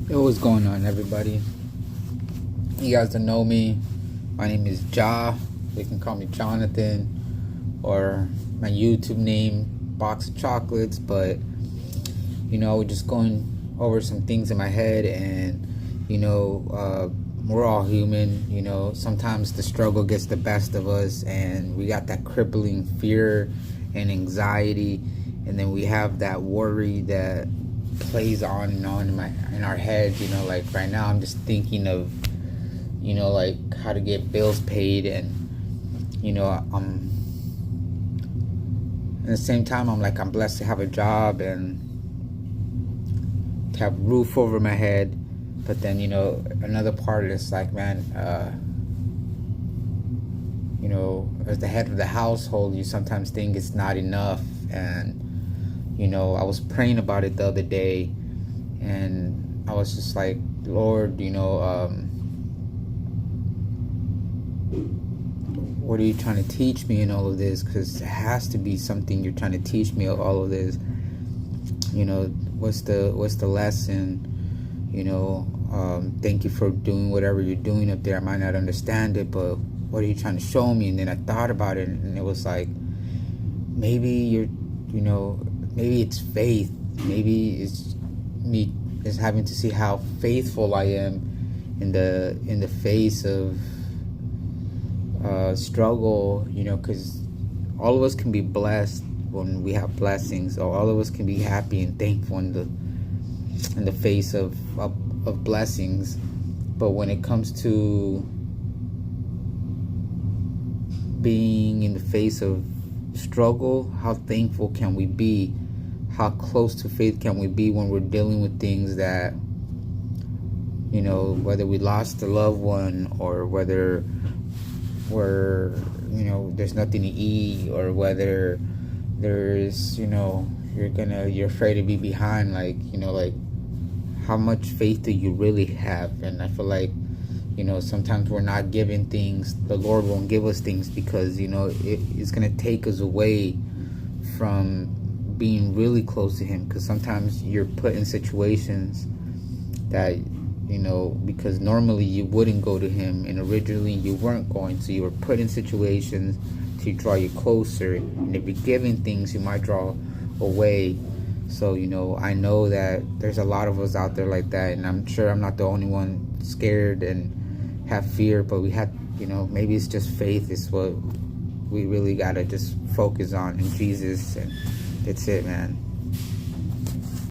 Yo, what's going on, everybody? You guys don't know me. My name is Ja. They can call me Jonathan, or my YouTube name, Box of Chocolates. But we're just going over some things in my head, and we're all human. Sometimes the struggle gets the best of us, and we got that crippling fear and anxiety, and then we have that worry that plays on and on in our heads. Like right now I'm just thinking of like how to get bills paid, and I'm at the same time I'm blessed to have a job and to have a roof over my head. But then another part is like, man, as the head of the household, you sometimes think it's not enough. And I was praying about it the other day, and I was just like, Lord, what are you trying to teach me in all of this? Because it has to be something you're trying to teach me of all of this. What's the lesson? Thank you for doing whatever you're doing up there. I might not understand it, but what are you trying to show me? And then I thought about it, and it was like, maybe maybe it's faith. Maybe it's me just having to see how faithful I am in the face of struggle. Because all of us can be blessed when we have blessings, or all of us can be happy and thankful in the face of blessings. But when it comes to being in the face of struggle, how thankful can we be? How close to faith can we be when we're dealing with things that, whether we lost a loved one, or whether we're, there's nothing to eat, or whether there's, you're afraid to be behind, like how much faith do you really have? And I feel like, sometimes we're not given things. The Lord won't give us things because, it's going to take us away from being really close to Him. Because sometimes you're put in situations that, because normally you wouldn't go to Him, and originally you weren't going. So you were put in situations to draw you closer. And if you're given things, you might draw away. So, I know that there's a lot of us out there like that, and I'm sure I'm not the only one scared and have fear. But we had, maybe it's just faith is what we really got to just focus on in Jesus, and that's it, man.